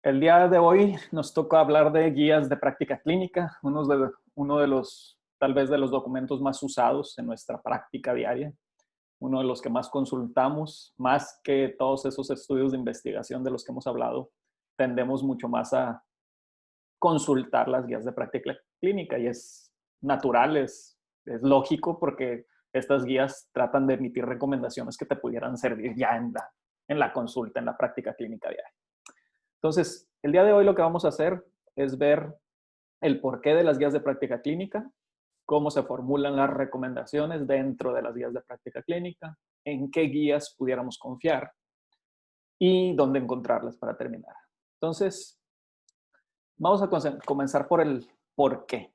El día de hoy nos toca hablar de guías de práctica clínica, uno de los, tal vez de los documentos más usados en nuestra práctica diaria, uno de los que más consultamos, más que todos esos estudios de investigación de los que hemos hablado, tendemos mucho más a consultar las guías de práctica clínica y es natural, es lógico porque estas guías tratan de emitir recomendaciones que te pudieran servir ya en la consulta, en la práctica clínica diaria. Entonces, el día de hoy lo que vamos a hacer es ver el porqué de las guías de práctica clínica, cómo se formulan las recomendaciones dentro de las guías de práctica clínica, en qué guías pudiéramos confiar y dónde encontrarlas para terminar. Entonces, vamos a comenzar por el porqué.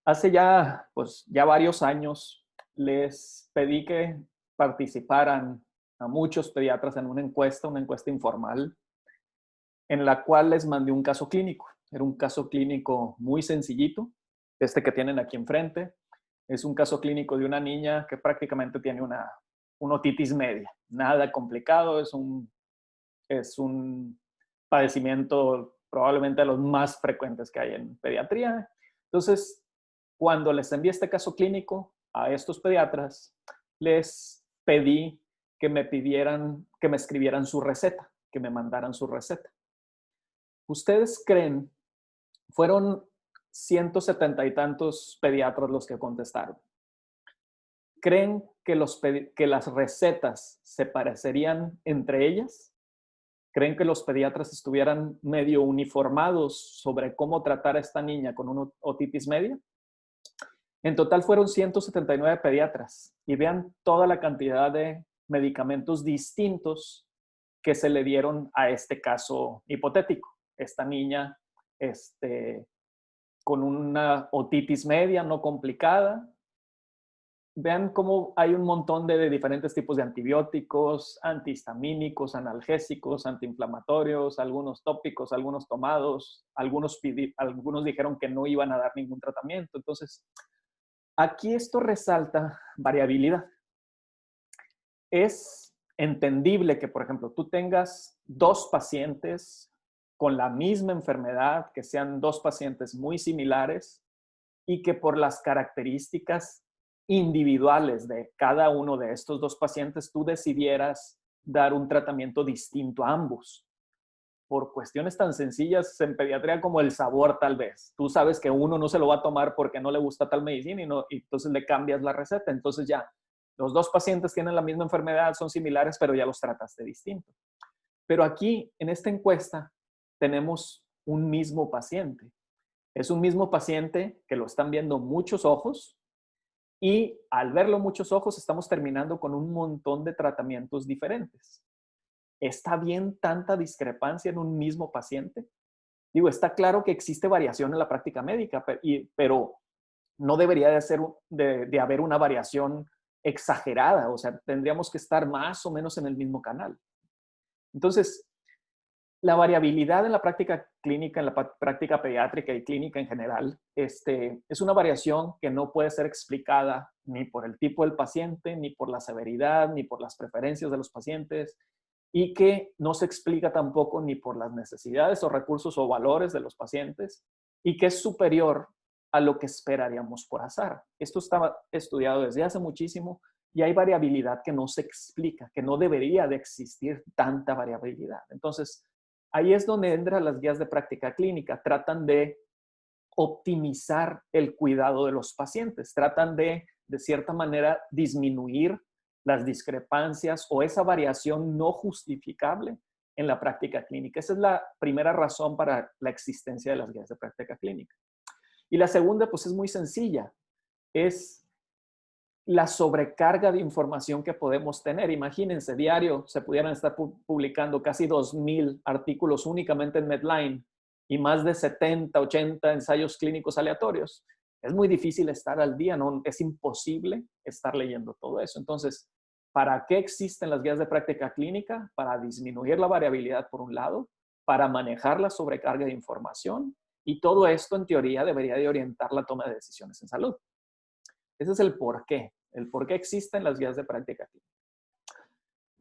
Hace ya, pues, ya varios años les pedí que participaran a muchos pediatras en una encuesta informal, en la cual les mandé un caso clínico. Era un caso clínico muy sencillito, este que tienen aquí enfrente. Es un caso clínico de una niña que prácticamente tiene una otitis media. Nada complicado, es un padecimiento probablemente de los más frecuentes que hay en pediatría. Entonces, cuando les envié este caso clínico a estos pediatras, les pedí que me pidieran, que me escribieran su receta, que me mandaran su receta. ¿Ustedes creen, fueron 170 y tantos pediatras los que contestaron? ¿Creen que, que las recetas se parecerían entre ellas? ¿Creen que los pediatras estuvieran medio uniformados sobre cómo tratar a esta niña con una otitis media? En total fueron 179 pediatras y vean toda la cantidad de medicamentos distintos que se le dieron a este caso hipotético. Esta niña con una otitis media no complicada. Vean cómo hay un montón de diferentes tipos de antibióticos, antihistamínicos, analgésicos, antiinflamatorios, algunos tópicos, algunos tomados, algunos dijeron que no iban a dar ningún tratamiento. Entonces, aquí esto resalta variabilidad. Es entendible que, por ejemplo, tú tengas dos pacientes con la misma enfermedad, que sean dos pacientes muy similares y que por las características individuales de cada uno de estos dos pacientes tú decidieras dar un tratamiento distinto a ambos. Por cuestiones tan sencillas en pediatría como el sabor, tal vez. Tú sabes que uno no se lo va a tomar porque no le gusta tal medicina y entonces le cambias la receta. Entonces ya, los dos pacientes tienen la misma enfermedad, son similares, pero ya los trataste distinto. Pero aquí, en esta encuesta, tenemos un mismo paciente. Es un mismo paciente que lo están viendo muchos ojos y al verlo muchos ojos estamos terminando con un montón de tratamientos diferentes. ¿Está bien tanta discrepancia en un mismo paciente? Digo, está claro que existe variación en la práctica médica, pero no debería de haber una variación exagerada. O sea, tendríamos que estar más o menos en el mismo canal. Entonces, la variabilidad en la práctica clínica, en la práctica pediátrica y clínica en general, es una variación que no puede ser explicada ni por el tipo del paciente, ni por la severidad, ni por las preferencias de los pacientes, y que no se explica tampoco ni por las necesidades o recursos o valores de los pacientes, y que es superior a lo que esperaríamos por azar. Esto estaba estudiado desde hace muchísimo y hay variabilidad que no se explica, que no debería de existir tanta variabilidad. Entonces, ahí es donde entran las guías de práctica clínica. Tratan de optimizar el cuidado de los pacientes. Tratan de cierta manera, disminuir las discrepancias o esa variación no justificable en la práctica clínica. Esa es la primera razón para la existencia de las guías de práctica clínica. Y la segunda, pues es muy sencilla. Es la sobrecarga de información que podemos tener. Imagínense, diario se pudieran estar publicando casi 2,000 artículos únicamente en Medline y más de 70, 80 ensayos clínicos aleatorios. Es muy difícil estar al día, ¿no? Es imposible estar leyendo todo eso. Entonces, ¿para qué existen las guías de práctica clínica? Para disminuir la variabilidad por un lado, para manejar la sobrecarga de información y todo esto en teoría debería de orientar la toma de decisiones en salud. Ese es el por qué existen las guías de práctica clínica.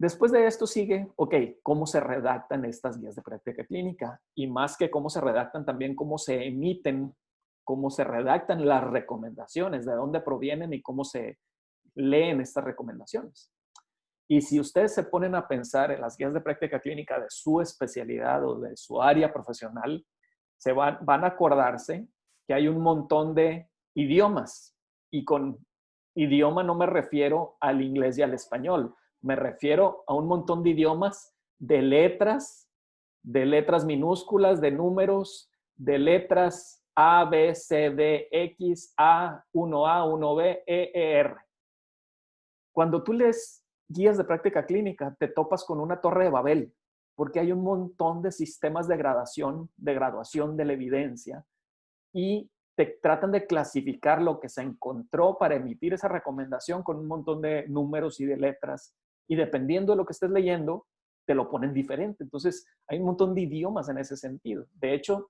Después de esto sigue, ok, ¿cómo se redactan estas guías de práctica clínica? Y más que cómo se redactan, también cómo se emiten, cómo se redactan las recomendaciones, de dónde provienen y cómo se leen estas recomendaciones. Y si ustedes se ponen a pensar en las guías de práctica clínica de su especialidad o de su área profesional, van a acordarse que hay un montón de idiomas. Y con idioma no me refiero al inglés y al español. Me refiero a un montón de idiomas de letras minúsculas, de números, de letras A, B, C, D, X, A, 1A, 1B, R. Cuando tú lees guías de práctica clínica, te topas con una torre de Babel, porque hay un montón de sistemas de graduación de la evidencia y te tratan de clasificar lo que se encontró para emitir esa recomendación con un montón de números y de letras. Y dependiendo de lo que estés leyendo, te lo ponen diferente. Entonces, hay un montón de idiomas en ese sentido. De hecho,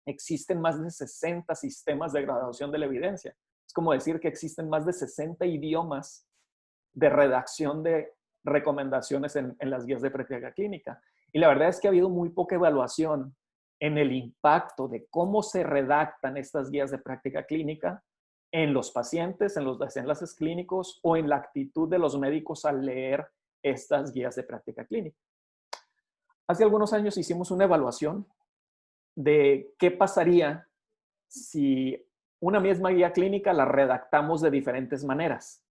existen más de 60 sistemas de graduación de la evidencia. Es como decir que existen más de 60 idiomas de redacción de recomendaciones en las guías de práctica clínica. Y la verdad es que ha habido muy poca evaluación en el impacto de cómo se redactan estas guías de práctica clínica en los pacientes, en los desenlaces clínicos o en la actitud de los médicos al leer estas guías de práctica clínica. Hace algunos años hicimos una evaluación de qué pasaría si una misma guía clínica la redactamos de diferentes maneras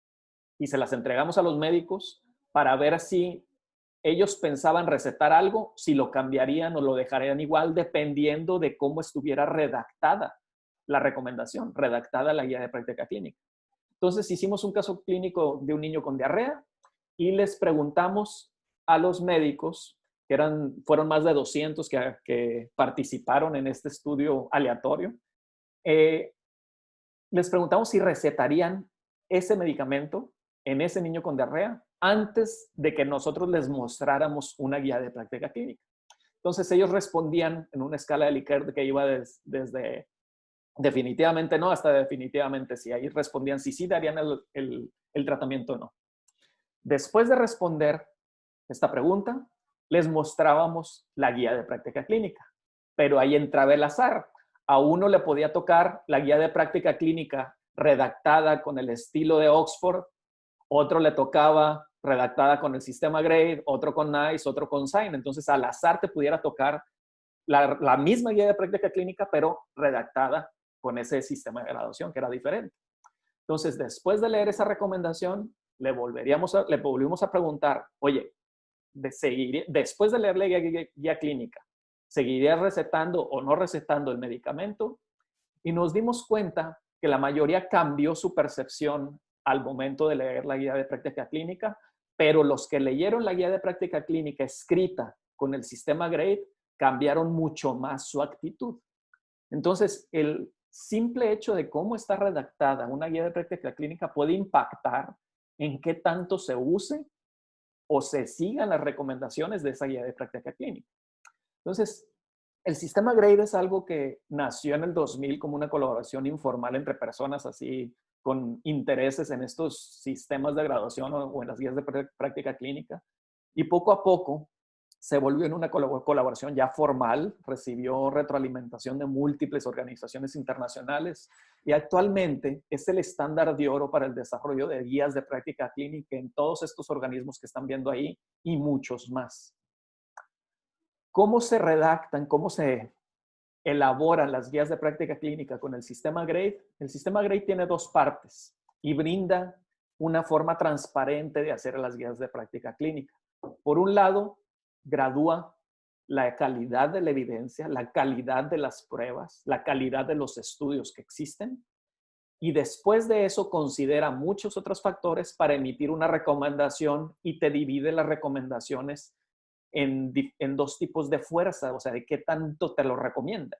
y se las entregamos a los médicos para ver si ellos pensaban recetar algo, si lo cambiarían o lo dejarían igual, dependiendo de cómo estuviera redactada la recomendación, redactada la guía de práctica clínica. Entonces hicimos un caso clínico de un niño con diarrea y les preguntamos a los médicos, que fueron más de 200 que participaron en este estudio aleatorio, les preguntamos si recetarían ese medicamento en ese niño con diarrea antes de que nosotros les mostráramos una guía de práctica clínica. Entonces ellos respondían en una escala de Likert que iba desde definitivamente no hasta definitivamente sí. Ahí respondían si sí darían el tratamiento o no. Después de responder esta pregunta, les mostrábamos la guía de práctica clínica, pero ahí entraba el azar. A uno le podía tocar la guía de práctica clínica redactada con el estilo de Oxford, otro le tocaba redactada con el sistema Grade, otro con NICE, otro con SIGN. Entonces, al azar te pudiera tocar la misma guía de práctica clínica, pero redactada con ese sistema de graduación que era diferente. Entonces, después de leer esa recomendación, le volvimos a preguntar, oye, después de leer la guía clínica, ¿seguirías recetando o no recetando el medicamento? Y nos dimos cuenta que la mayoría cambió su percepción al momento de leer la guía de práctica clínica, pero los que leyeron la guía de práctica clínica escrita con el sistema Grade cambiaron mucho más su actitud. Entonces, el simple hecho de cómo está redactada una guía de práctica clínica puede impactar en qué tanto se use o se sigan las recomendaciones de esa guía de práctica clínica. Entonces, el sistema Grade es algo que nació en el 2000 como una colaboración informal entre personas así con intereses en estos sistemas de graduación o en las guías de práctica clínica. Y poco a poco se volvió en una colaboración ya formal, recibió retroalimentación de múltiples organizaciones internacionales y actualmente es el estándar de oro para el desarrollo de guías de práctica clínica en todos estos organismos que están viendo ahí y muchos más. ¿Cómo se redactan, cómo se elaboran las guías de práctica clínica con el sistema Grade? El sistema Grade tiene dos partes y brinda una forma transparente de hacer las guías de práctica clínica. Por un lado, gradúa la calidad de la evidencia, la calidad de las pruebas, la calidad de los estudios que existen. Y después de eso considera muchos otros factores para emitir una recomendación y te divide las recomendaciones en dos tipos de fuerza, o sea, de qué tanto te lo recomienda.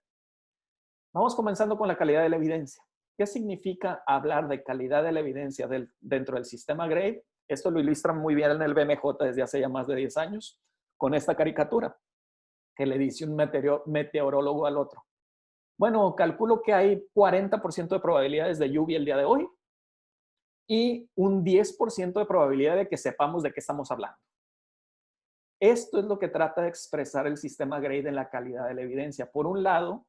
Vamos comenzando con la calidad de la evidencia. ¿Qué significa hablar de calidad de la evidencia dentro del sistema Grade? Esto lo ilustran muy bien en el BMJ desde hace ya más de 10 años, con esta caricatura que le dice un meteorólogo al otro. Bueno, calculo que hay 40% de probabilidades de lluvia el día de hoy y un 10% de probabilidad de que sepamos de qué estamos hablando. esto es lo que trata de expresar el sistema GRADE en la calidad de la evidencia. Por un lado,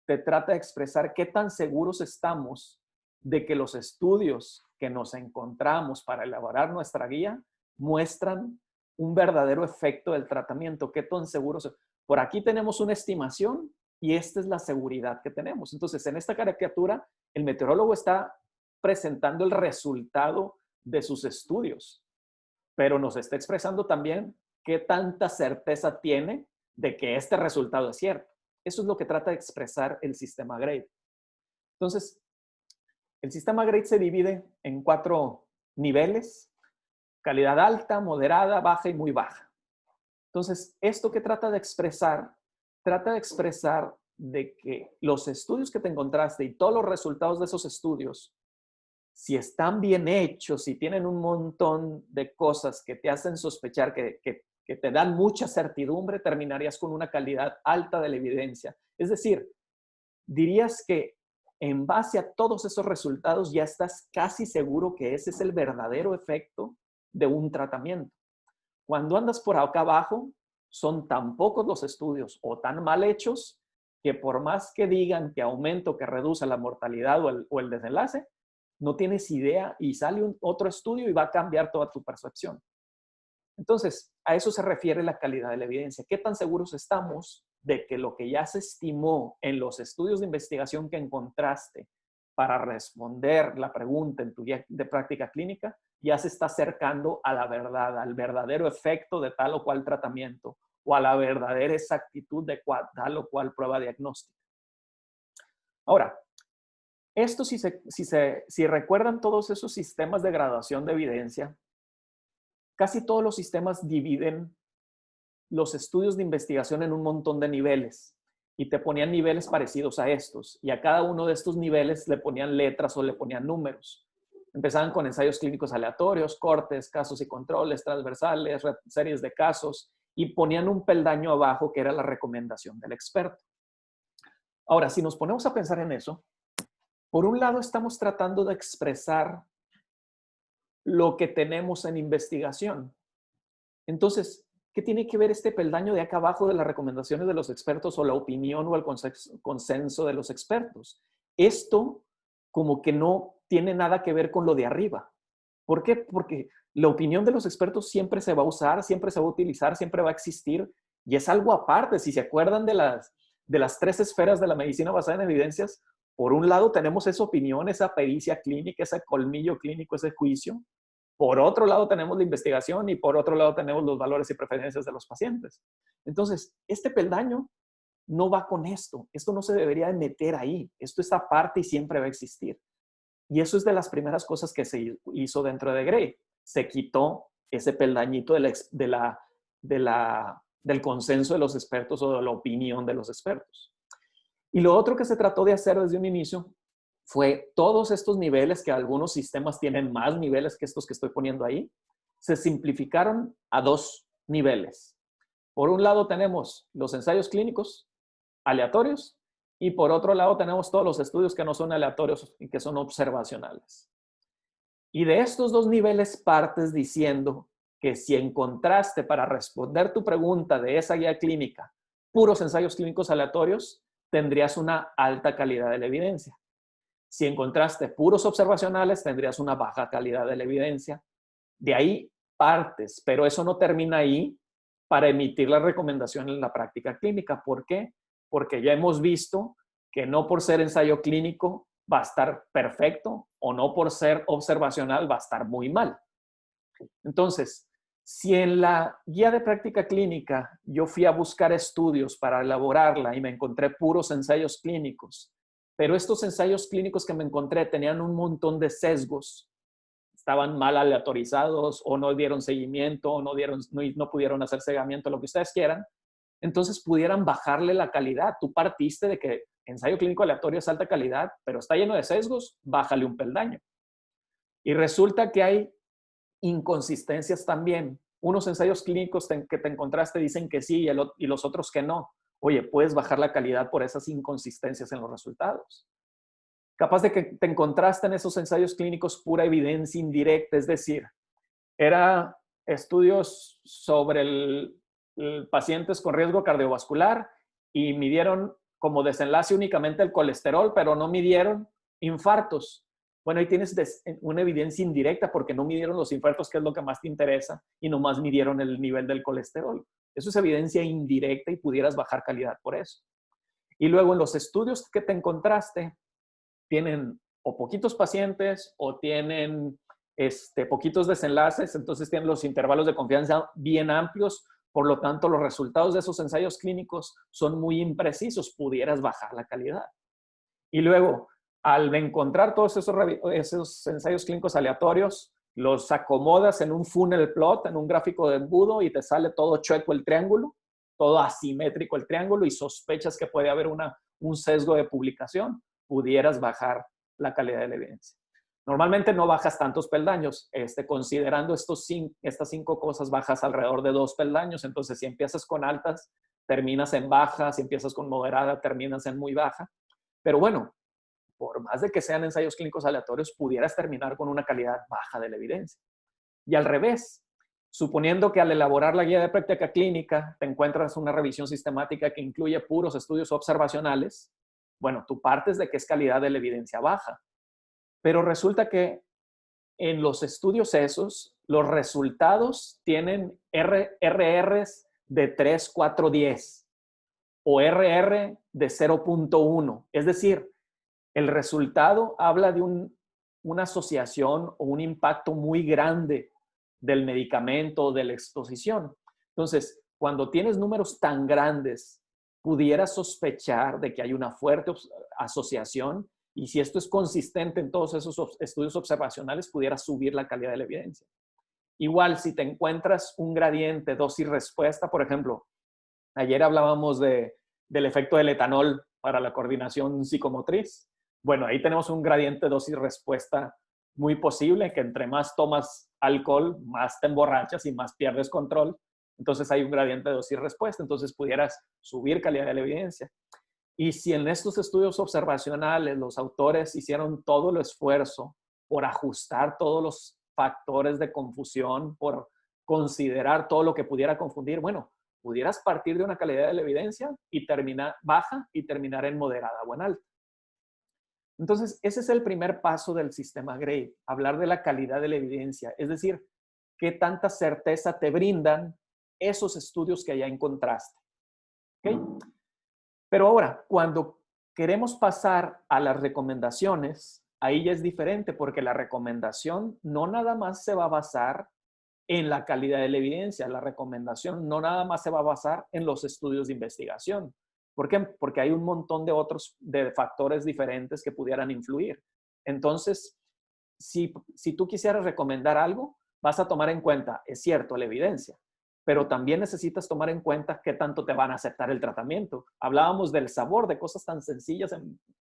te trata de expresar qué tan seguros estamos de que los estudios que nos encontramos para elaborar nuestra guía muestran un verdadero efecto del tratamiento. ¿Qué tan seguros? Por aquí tenemos una estimación y esta es la seguridad que tenemos. Entonces, en esta caricatura, el meteorólogo está presentando el resultado de sus estudios, pero nos está expresando también qué tanta certeza tiene de que este resultado es cierto. Eso es lo que trata de expresar el sistema GRADE. Entonces, el sistema GRADE se divide en 4 niveles: calidad alta, moderada, baja y muy baja. Entonces, esto que trata de expresar de que los estudios que te encontraste y todos los resultados de esos estudios, si están bien hechos, si tienen un montón de cosas que te hacen sospechar, que te dan mucha certidumbre, terminarías con una calidad alta de la evidencia. Es decir, dirías que en base a todos esos resultados ya estás casi seguro que ese es el verdadero efecto de un tratamiento. Cuando andas por acá abajo, son tan pocos los estudios o tan mal hechos que por más que digan que aumenta o que reduce la mortalidad o el desenlace, no tienes idea y sale otro estudio y va a cambiar toda tu percepción. Entonces, a eso se refiere la calidad de la evidencia. ¿Qué tan seguros estamos de que lo que ya se estimó en los estudios de investigación que encontraste para responder la pregunta en tu guía de práctica clínica ya se está acercando a la verdad, al verdadero efecto de tal o cual tratamiento o a la verdadera exactitud de tal o cual prueba diagnóstica? Ahora, esto si recuerdan todos esos sistemas de graduación de evidencia, casi todos los sistemas dividen los estudios de investigación en un montón de niveles y te ponían niveles parecidos a estos, y a cada uno de estos niveles le ponían letras o le ponían números. Empezaban con ensayos clínicos aleatorios, cortes, casos y controles, transversales, series de casos, y ponían un peldaño abajo que era la recomendación del experto. Ahora, si nos ponemos a pensar en eso, por un lado estamos tratando de expresar lo que tenemos en investigación. Entonces, ¿qué tiene que ver este peldaño de acá abajo de las recomendaciones de los expertos o la opinión o el consenso de los expertos? Esto como que no tiene nada que ver con lo de arriba. ¿Por qué? Porque la opinión de los expertos siempre se va a usar, siempre se va a utilizar, siempre va a existir y es algo aparte. Si se acuerdan de las 3 esferas de la medicina basada en evidencias, por un lado tenemos esa opinión, esa pericia clínica, ese colmillo clínico, ese juicio. Por otro lado tenemos la investigación y por otro lado tenemos los valores y preferencias de los pacientes. Entonces, este peldaño no va con esto. Esto no se debería de meter ahí. Esto está aparte y siempre va a existir. Y eso es de las primeras cosas que se hizo dentro de GRADE. Se quitó ese peldañito del consenso de los expertos o de la opinión de los expertos. Y lo otro que se trató de hacer desde un inicio fue todos estos niveles, que algunos sistemas tienen más niveles que estos que estoy poniendo ahí, se simplificaron a 2 niveles. Por un lado tenemos los ensayos clínicos aleatorios y por otro lado tenemos todos los estudios que no son aleatorios y que son observacionales. Y de estos 2 niveles partes diciendo que si encontraste para responder tu pregunta de esa guía clínica puros ensayos clínicos aleatorios, tendrías una alta calidad de la evidencia. Si encontraste puros observacionales, tendrías una baja calidad de la evidencia. De ahí partes, pero eso no termina ahí para emitir la recomendación en la práctica clínica. ¿Por qué? Porque ya hemos visto que no por ser ensayo clínico va a estar perfecto o no por ser observacional va a estar muy mal. Entonces, si en la guía de práctica clínica yo fui a buscar estudios para elaborarla y me encontré puros ensayos clínicos, pero estos ensayos clínicos que me encontré tenían un montón de sesgos, estaban mal aleatorizados o no dieron seguimiento o no pudieron hacer seguimiento, lo que ustedes quieran, entonces pudieran bajarle la calidad. Tú partiste de que ensayo clínico aleatorio es alta calidad, pero está lleno de sesgos, bájale un peldaño. Y resulta que hay inconsistencias también. Unos ensayos clínicos que te encontraste dicen que sí y los otros que no. Oye, puedes bajar la calidad por esas inconsistencias en los resultados. Capaz de que te encontraste en esos ensayos clínicos pura evidencia indirecta, es decir, era estudios sobre pacientes con riesgo cardiovascular y midieron como desenlace únicamente el colesterol, pero no midieron infartos. Bueno, ahí tienes una evidencia indirecta porque no midieron los infartos, que es lo que más te interesa, y nomás midieron el nivel del colesterol. Eso es evidencia indirecta y pudieras bajar calidad por eso. Y luego en los estudios que te encontraste, tienen o poquitos pacientes o tienen poquitos desenlaces, entonces tienen los intervalos de confianza bien amplios, por lo tanto los resultados de esos ensayos clínicos son muy imprecisos, pudieras bajar la calidad. Y luego, al encontrar todos esos ensayos clínicos aleatorios, los acomodas en un funnel plot, en un gráfico de embudo y te sale todo chueco el triángulo, todo asimétrico el triángulo y sospechas que puede haber un sesgo de publicación, pudieras bajar la calidad de la evidencia. Normalmente no bajas tantos peldaños, considerando estas 5 cosas bajas alrededor de 2 peldaños, entonces si empiezas con altas, terminas en baja, si empiezas con moderada, terminas en muy baja. Pero bueno, por más de que sean ensayos clínicos aleatorios, pudieras terminar con una calidad baja de la evidencia. Y al revés, suponiendo que al elaborar la guía de práctica clínica te encuentras una revisión sistemática que incluye puros estudios observacionales, bueno, tú partes de que es calidad de la evidencia baja. Pero resulta que en los estudios esos, los resultados tienen RRs de 3, 4, 10 o RR de 0.1. Es decir, el resultado habla de una asociación o un impacto muy grande del medicamento o de la exposición. Entonces, cuando tienes números tan grandes, pudieras sospechar de que hay una fuerte asociación y si esto es consistente en todos esos estudios observacionales, pudieras subir la calidad de la evidencia. Igual, si te encuentras un gradiente dosis-respuesta, por ejemplo, ayer hablábamos del efecto del etanol para la coordinación psicomotriz. Bueno, ahí tenemos un gradiente dosis-respuesta muy posible, que entre más tomas alcohol, más te emborrachas y más pierdes control. Entonces hay un gradiente de dosis-respuesta, entonces pudieras subir calidad de la evidencia. Y si en estos estudios observacionales los autores hicieron todo el esfuerzo por ajustar todos los factores de confusión, por considerar todo lo que pudiera confundir, bueno, pudieras partir de una calidad de la evidencia y terminar baja y terminar en moderada o en alta. Entonces, ese es el primer paso del sistema GRADE, hablar de la calidad de la evidencia, es decir, qué tanta certeza te brindan esos estudios que ya encontraste. ¿Okay? Pero ahora, cuando queremos pasar a las recomendaciones, ahí ya es diferente porque la recomendación no nada más se va a basar en la calidad de la evidencia. La recomendación no nada más se va a basar en los estudios de investigación. ¿Por qué? Porque hay un montón de otros factores diferentes que pudieran influir. Entonces, si tú quisieras recomendar algo, vas a tomar en cuenta, es cierto, la evidencia, pero también necesitas tomar en cuenta qué tanto te van a aceptar el tratamiento. Hablábamos del sabor, de cosas tan sencillas,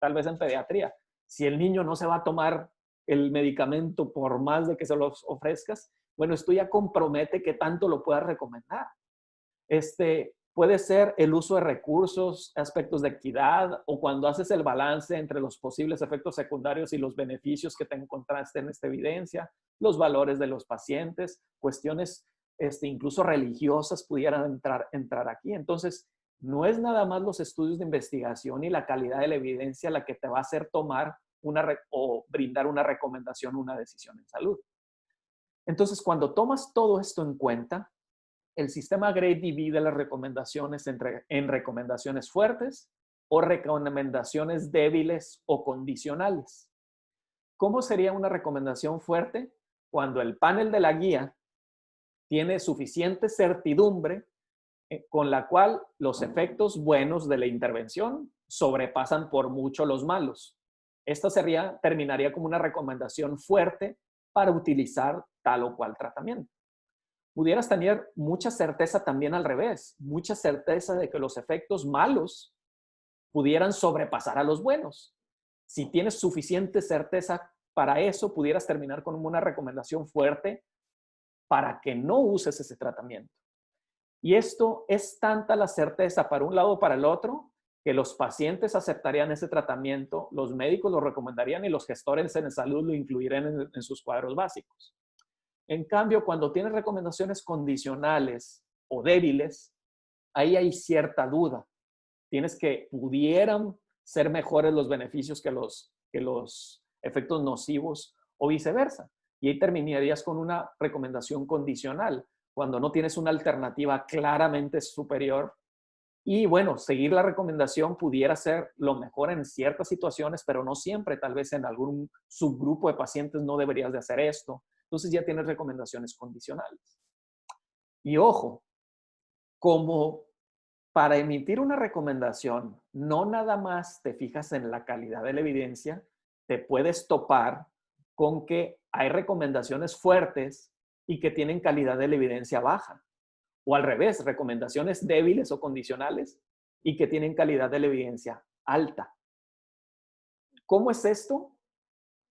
tal vez en pediatría. Si el niño no se va a tomar el medicamento por más de que se los ofrezcas, bueno, esto ya compromete qué tanto lo puedas recomendar. Puede ser el uso de recursos, aspectos de equidad, o cuando haces el balance entre los posibles efectos secundarios y los beneficios que te encontraste en esta evidencia, los valores de los pacientes, cuestiones incluso religiosas pudieran entrar aquí. Entonces, no es nada más los estudios de investigación y la calidad de la evidencia la que te va a hacer tomar o brindar una recomendación, una decisión en salud. Entonces, cuando tomas todo esto en cuenta, el sistema GRADE divide las recomendaciones en recomendaciones fuertes o recomendaciones débiles o condicionales. ¿Cómo sería una recomendación fuerte? Cuando el panel de la guía tiene suficiente certidumbre con la cual los efectos buenos de la intervención sobrepasan por mucho los malos. Esta terminaría como una recomendación fuerte para utilizar tal o cual tratamiento. Pudieras tener mucha certeza también al revés, mucha certeza de que los efectos malos pudieran sobrepasar a los buenos. Si tienes suficiente certeza para eso, pudieras terminar con una recomendación fuerte para que no uses ese tratamiento. Y esto es tanta la certeza para un lado o para el otro, que los pacientes aceptarían ese tratamiento, los médicos lo recomendarían y los gestores en salud lo incluirían en sus cuadros básicos. En cambio, cuando tienes recomendaciones condicionales o débiles, ahí hay cierta duda. Pudieran ser mejores los beneficios que los efectos nocivos o viceversa. Y ahí terminarías con una recomendación condicional, cuando no tienes una alternativa claramente superior. Y bueno, seguir la recomendación pudiera ser lo mejor en ciertas situaciones, pero no siempre. Tal vez en algún subgrupo de pacientes no deberías de hacer esto. Entonces ya tienes recomendaciones condicionales. Y ojo, como para emitir una recomendación, no nada más te fijas en la calidad de la evidencia, te puedes topar con que hay recomendaciones fuertes y que tienen calidad de la evidencia baja. O al revés, recomendaciones débiles o condicionales y que tienen calidad de la evidencia alta. ¿Cómo es esto?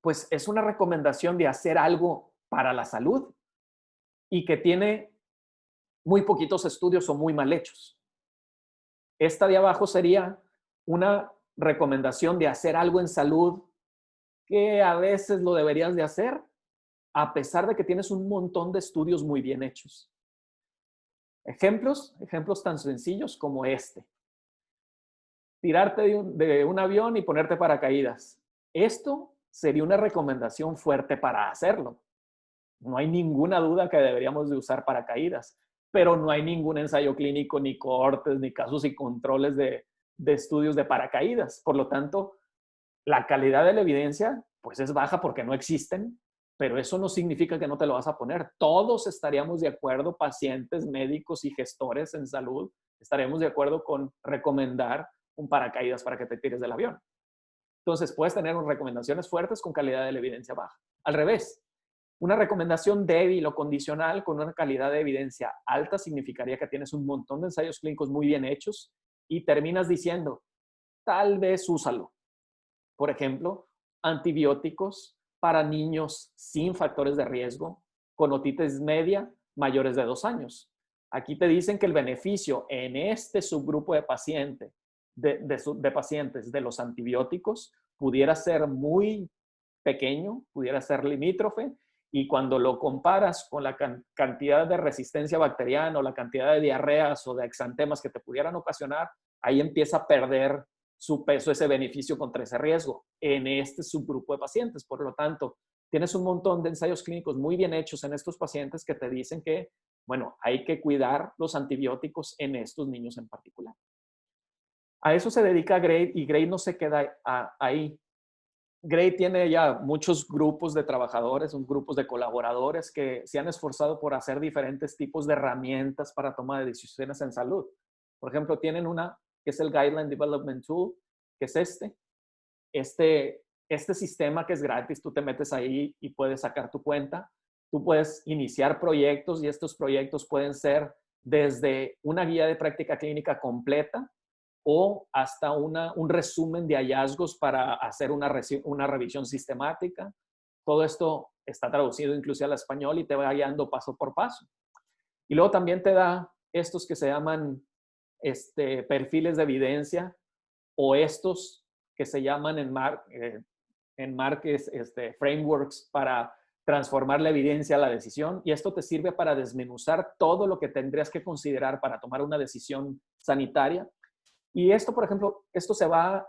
Pues es una recomendación de hacer algo para la salud y que tiene muy poquitos estudios o muy mal hechos. Esta de abajo sería una recomendación de hacer algo en salud que a veces lo deberías de hacer, a pesar de que tienes un montón de estudios muy bien hechos. Ejemplos tan sencillos como este. Tirarte de un avión y ponerte paracaídas. Esto sería una recomendación fuerte para hacerlo. No hay ninguna duda que deberíamos de usar paracaídas, pero no hay ningún ensayo clínico, ni cohortes, ni casos y controles de estudios de paracaídas. Por lo tanto, la calidad de la evidencia pues es baja porque no existen, pero eso no significa que no te lo vas a poner. Todos estaríamos de acuerdo, pacientes, médicos y gestores en salud, estaremos de acuerdo con recomendar un paracaídas para que te tires del avión. Entonces, puedes tener recomendaciones fuertes con calidad de la evidencia baja. Al revés, una recomendación débil o condicional con una calidad de evidencia alta significaría que tienes un montón de ensayos clínicos muy bien hechos y terminas diciendo, tal vez úsalo. Por ejemplo, antibióticos para niños sin factores de riesgo, con otitis media mayores de 2 años. Aquí te dicen que el beneficio en este subgrupo de pacientes de los antibióticos pudiera ser muy pequeño, pudiera ser limítrofe, y cuando lo comparas con la cantidad de resistencia bacteriana o la cantidad de diarreas o de exantemas que te pudieran ocasionar, ahí empieza a perder su peso ese beneficio contra ese riesgo en este subgrupo de pacientes. Por lo tanto, tienes un montón de ensayos clínicos muy bien hechos en estos pacientes que te dicen que, bueno, hay que cuidar los antibióticos en estos niños en particular. A eso se dedica GRADE y GRADE no se queda ahí. GRADE tiene ya muchos grupos de trabajadores, grupos de colaboradores que se han esforzado por hacer diferentes tipos de herramientas para toma de decisiones en salud. Por ejemplo, tienen una que es el Guideline Development Tool, que es este sistema que es gratis. Tú te metes ahí y puedes sacar tu cuenta. Tú puedes iniciar proyectos y estos proyectos pueden ser desde una guía de práctica clínica completa o hasta un resumen de hallazgos para hacer una revisión sistemática. Todo esto está traducido incluso al español y te va guiando paso por paso. Y luego también te da estos que se llaman perfiles de evidencia o estos que se llaman en marques frameworks para transformar la evidencia a la decisión. Y esto te sirve para desmenuzar todo lo que tendrías que considerar para tomar una decisión sanitaria. Y esto, por ejemplo, esto se va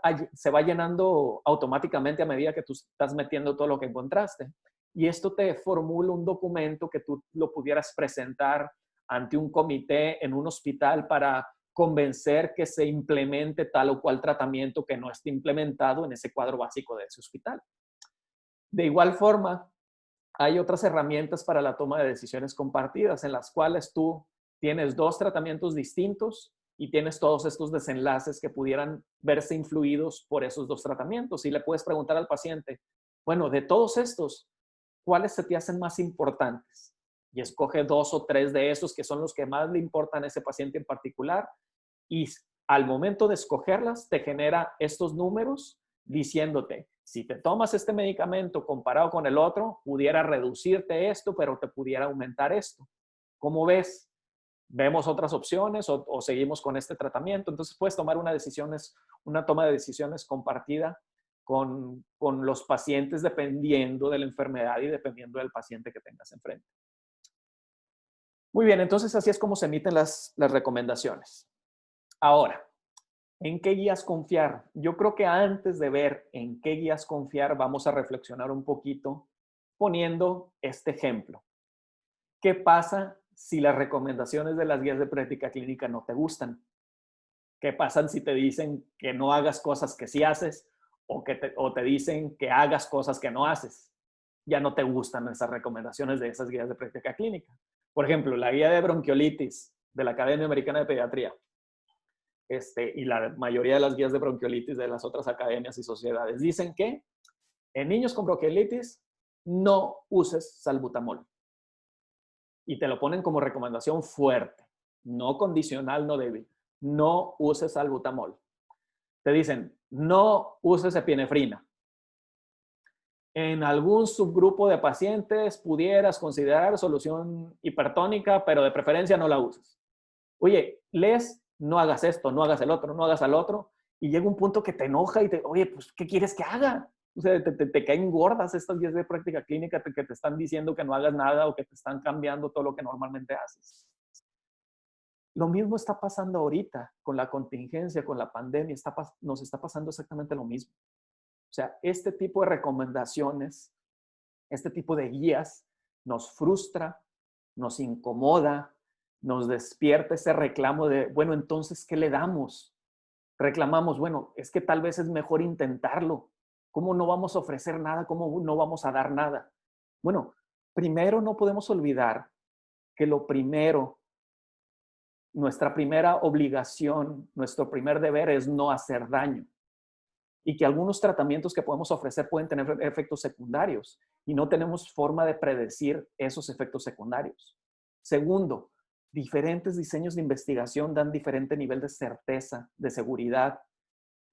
llenando automáticamente a medida que tú estás metiendo todo lo que encontraste. Y esto te formula un documento que tú lo pudieras presentar ante un comité en un hospital para convencer que se implemente tal o cual tratamiento que no esté implementado en ese cuadro básico de ese hospital. De igual forma, hay otras herramientas para la toma de decisiones compartidas en las cuales tú tienes 2 tratamientos distintos y tienes todos estos desenlaces que pudieran verse influidos por esos 2 tratamientos. Y le puedes preguntar al paciente, bueno, de todos estos, ¿cuáles se te hacen más importantes? Y escoge 2 o 3 de esos que son los que más le importan a ese paciente en particular. Y al momento de escogerlas, te genera estos números diciéndote, si te tomas este medicamento comparado con el otro, pudiera reducirte esto, pero te pudiera aumentar esto. ¿Cómo ves? ¿Vemos otras opciones o seguimos con este tratamiento? Entonces puedes tomar una toma de decisiones compartida con los pacientes dependiendo de la enfermedad y dependiendo del paciente que tengas enfrente. Muy bien, entonces así es como se emiten las recomendaciones. Ahora, ¿en qué guías confiar? Yo creo que antes de ver en qué guías confiar, vamos a reflexionar un poquito poniendo este ejemplo. ¿Qué pasa si las recomendaciones de las guías de práctica clínica no te gustan? ¿Qué pasa si te dicen que no hagas cosas que sí haces o te dicen que hagas cosas que no haces? Ya no te gustan esas recomendaciones de esas guías de práctica clínica. Por ejemplo, la guía de bronquiolitis de la Academia Americana de Pediatría y la mayoría de las guías de bronquiolitis de las otras academias y sociedades dicen que en niños con bronquiolitis no uses salbutamol. Y te lo ponen como recomendación fuerte, no condicional, no débil. No uses salbutamol. Te dicen, no uses epinefrina. En algún subgrupo de pacientes pudieras considerar solución hipertónica, pero de preferencia no la uses. Oye, lees, no hagas esto, no hagas el otro, no hagas al otro, y llega un punto que te enoja y te, oye, pues, ¿qué quieres que haga? O sea, te caen gordas estas guías de práctica clínica que te están diciendo que no hagas nada o que te están cambiando todo lo que normalmente haces. Lo mismo está pasando ahorita con la contingencia, con la pandemia, nos está pasando exactamente lo mismo. O sea, este tipo de recomendaciones, este tipo de guías nos frustra, nos incomoda, nos despierta ese reclamo de, bueno, entonces, ¿qué le damos? Reclamamos, bueno, es que tal vez es mejor intentarlo. ¿Cómo no vamos a ofrecer nada? ¿Cómo no vamos a dar nada? Bueno, primero no podemos olvidar que lo primero, nuestra primera obligación, nuestro primer deber es no hacer daño. Y que algunos tratamientos que podemos ofrecer pueden tener efectos secundarios y no tenemos forma de predecir esos efectos secundarios. Segundo, diferentes diseños de investigación dan diferente nivel de certeza, de seguridad,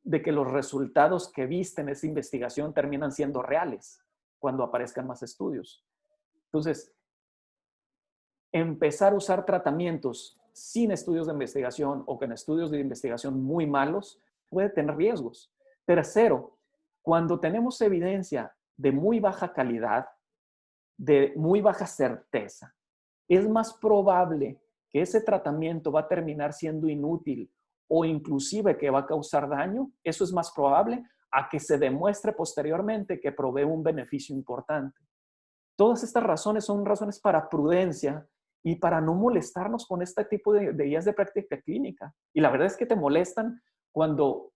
de que los resultados que viste en esa investigación terminan siendo reales cuando aparezcan más estudios. Entonces, empezar a usar tratamientos sin estudios de investigación o con estudios de investigación muy malos puede tener riesgos. Tercero, cuando tenemos evidencia de muy baja calidad, de muy baja certeza, es más probable que ese tratamiento va a terminar siendo inútil o inclusive que va a causar daño. Eso es más probable a que se demuestre posteriormente que provee un beneficio importante. Todas estas razones son razones para prudencia y para no molestarnos con este tipo de guías de práctica clínica. Y la verdad es que te molestan cuando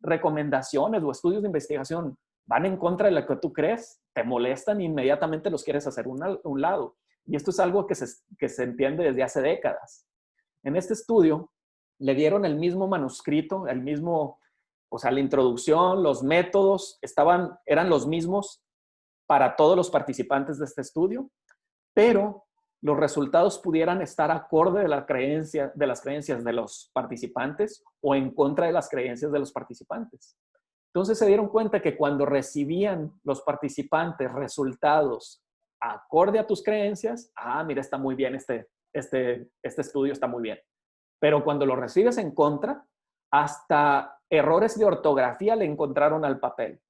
recomendaciones o estudios de investigación van en contra de lo que tú crees, te molestan e inmediatamente los quieres hacer un lado. Y esto es algo que se entiende desde hace décadas. En este estudio le dieron el mismo manuscrito, el mismo, o sea, la introducción, los métodos eran los mismos para todos los participantes de este estudio, pero los resultados pudieran estar acorde de las creencias de los participantes o en contra de las creencias de los participantes. Entonces se dieron cuenta que cuando recibían los participantes resultados acorde a tus creencias, mira, está muy bien este estudio está muy bien. Pero cuando lo recibes en contra, hasta errores de ortografía le encontraron al papel.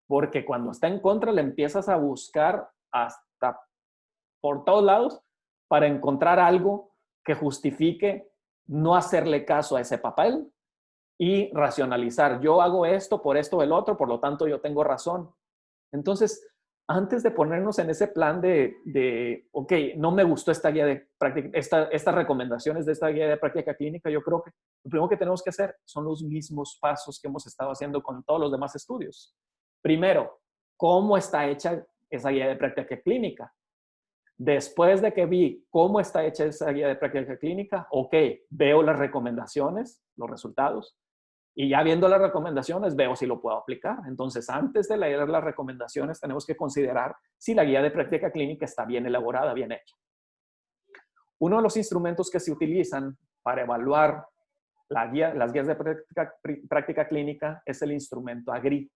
Porque cuando está en contra le empiezas a buscar hasta por todos lados para encontrar algo que justifique no hacerle caso a ese papel y racionalizar. Yo hago esto por esto o el otro, por lo tanto yo tengo razón. Entonces, antes de ponernos en ese plan ok, no me gustó esta guía de práctica, estas recomendaciones de esta guía de práctica clínica, yo creo que lo primero que tenemos que hacer son los mismos pasos que hemos estado haciendo con todos los demás estudios. Primero, ¿cómo está hecha esa guía de práctica clínica? Después de que vi cómo está hecha esa guía de práctica clínica, ok, veo las recomendaciones, los resultados, y ya viendo las recomendaciones veo si lo puedo aplicar. Entonces, antes de leer las recomendaciones, tenemos que considerar si la guía de práctica clínica está bien elaborada, bien hecha. Uno de los instrumentos que se utilizan para evaluar las guías de práctica clínica es el instrumento AGRI,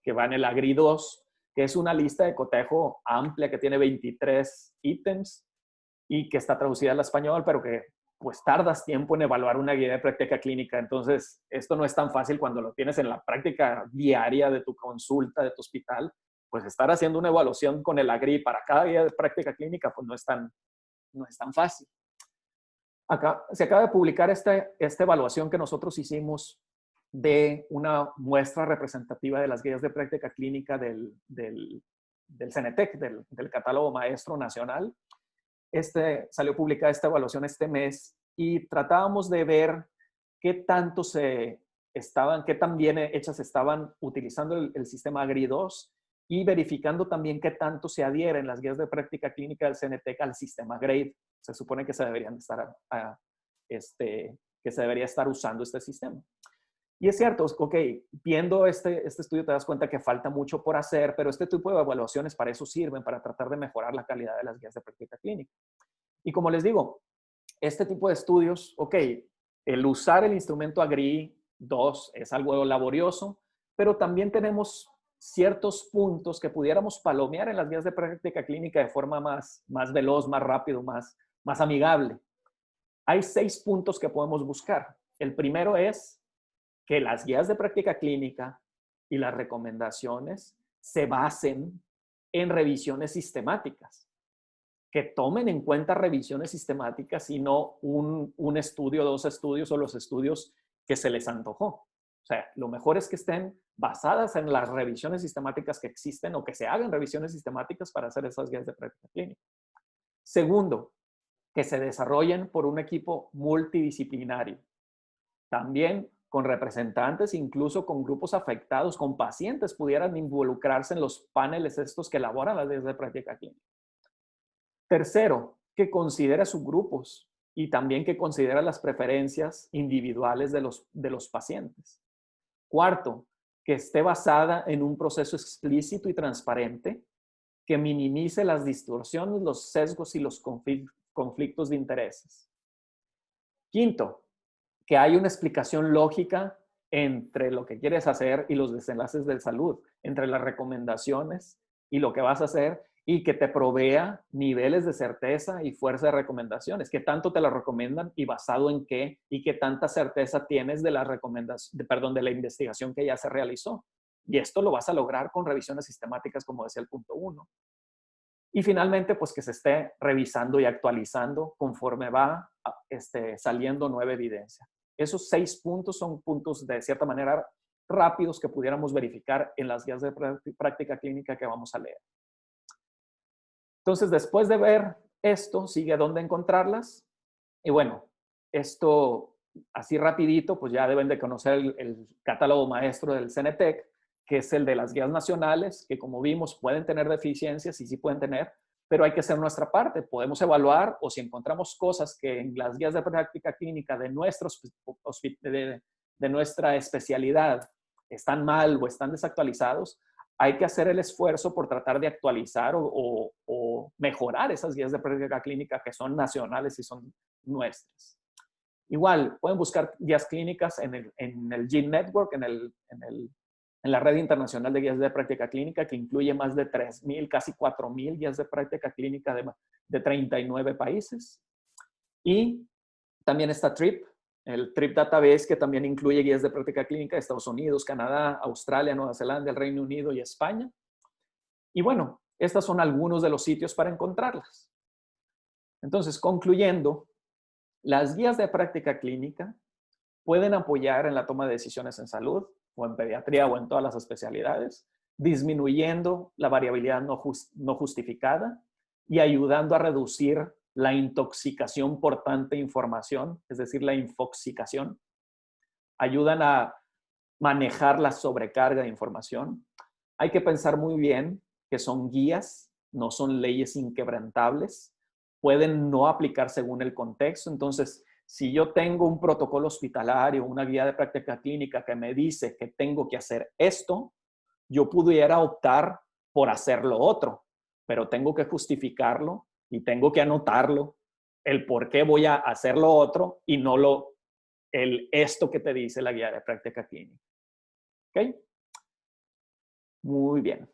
que va en el AGRI 2, que es una lista de cotejo amplia que tiene 23 ítems y que está traducida al español, pero que pues tardas tiempo en evaluar una guía de práctica clínica. Entonces, esto no es tan fácil cuando lo tienes en la práctica diaria de tu consulta, de tu hospital. Pues estar haciendo una evaluación con el AGRI para cada guía de práctica clínica, pues no es tan fácil. Se acaba de publicar esta evaluación que nosotros hicimos de una muestra representativa de las guías de práctica clínica del CENETEC, del Catálogo Maestro Nacional. Salió publicada esta evaluación este mes y tratábamos de ver qué tanto qué tan bien hechas estaban utilizando el sistema GRI2 y verificando también qué tanto se adhieren las guías de práctica clínica del CENETEC al sistema GRADE. Se supone que se deberían estar, que se debería estar usando este sistema. Y es cierto, ok, viendo este estudio te das cuenta que falta mucho por hacer, pero este tipo de evaluaciones para eso sirven, para tratar de mejorar la calidad de las guías de práctica clínica. Y como les digo, este tipo de estudios, ok, el usar el instrumento AGRI-2 es algo laborioso, pero también tenemos ciertos puntos que pudiéramos palomear en las guías de práctica clínica de forma más veloz, más rápido, más amigable. Hay 6 puntos que podemos buscar. El primero es que las guías de práctica clínica y las recomendaciones se basen en revisiones sistemáticas, que tomen en cuenta revisiones sistemáticas y no un estudio, 2 estudios o los estudios que se les antojó. O sea, lo mejor es que estén basadas en las revisiones sistemáticas que existen o que se hagan revisiones sistemáticas para hacer esas guías de práctica clínica. Segundo, que se desarrollen por un equipo multidisciplinario. También con representantes, incluso con grupos afectados, con pacientes, pudieran involucrarse en los paneles estos que elaboran las guías de práctica clínica. Tercero, que considere subgrupos y también que considere las preferencias individuales de los pacientes. Cuarto, que esté basada en un proceso explícito y transparente que minimice las distorsiones, los sesgos y los conflictos de intereses. Quinto, que haya una explicación lógica entre lo que quieres hacer y los desenlaces de salud, entre las recomendaciones y lo que vas a hacer, y que te provea niveles de certeza y fuerza de recomendaciones. ¿Qué tanto te lo recomiendan y basado en qué? Y qué tanta certeza tienes de la de la investigación que ya se realizó. Y esto lo vas a lograr con revisiones sistemáticas, como decía el punto 1. Y finalmente, pues que se esté revisando y actualizando conforme va saliendo nueva evidencia. Esos 6 puntos son puntos de cierta manera rápidos que pudiéramos verificar en las guías de práctica clínica que vamos a leer. Entonces, después de ver esto, sigue dónde encontrarlas. Y bueno, esto así rapidito, pues ya deben de conocer el catálogo maestro del CENETEC, que es el de las guías nacionales, que como vimos pueden tener deficiencias y sí pueden tener, pero hay que hacer nuestra parte. Podemos evaluar o si encontramos cosas que en las guías de práctica clínica de nuestra especialidad están mal o están desactualizados, hay que hacer el esfuerzo por tratar de actualizar o mejorar esas guías de práctica clínica que son nacionales y son nuestras. Igual, pueden buscar guías clínicas en el GIN Network, en la red internacional de guías de práctica clínica, que incluye más de 3,000, casi 4,000 guías de práctica clínica de 39 países. Y también está TRIP, el TRIP Database, que también incluye guías de práctica clínica de Estados Unidos, Canadá, Australia, Nueva Zelanda, el Reino Unido y España. Y bueno, estos son algunos de los sitios para encontrarlas. Entonces, concluyendo, las guías de práctica clínica pueden apoyar en la toma de decisiones en salud, o en pediatría, o en todas las especialidades, disminuyendo la variabilidad no justificada y ayudando a reducir la intoxicación por tanta información, es decir, la infoxicación. Ayudan a manejar la sobrecarga de información. Hay que pensar muy bien que son guías, no son leyes inquebrantables. Pueden no aplicar según el contexto. Entonces, si yo tengo un protocolo hospitalario, una guía de práctica clínica que me dice que tengo que hacer esto, yo pudiera optar por hacer lo otro, pero tengo que justificarlo y tengo que anotarlo, el por qué voy a hacer lo otro y no esto que te dice la guía de práctica clínica. ¿Ok? Muy bien.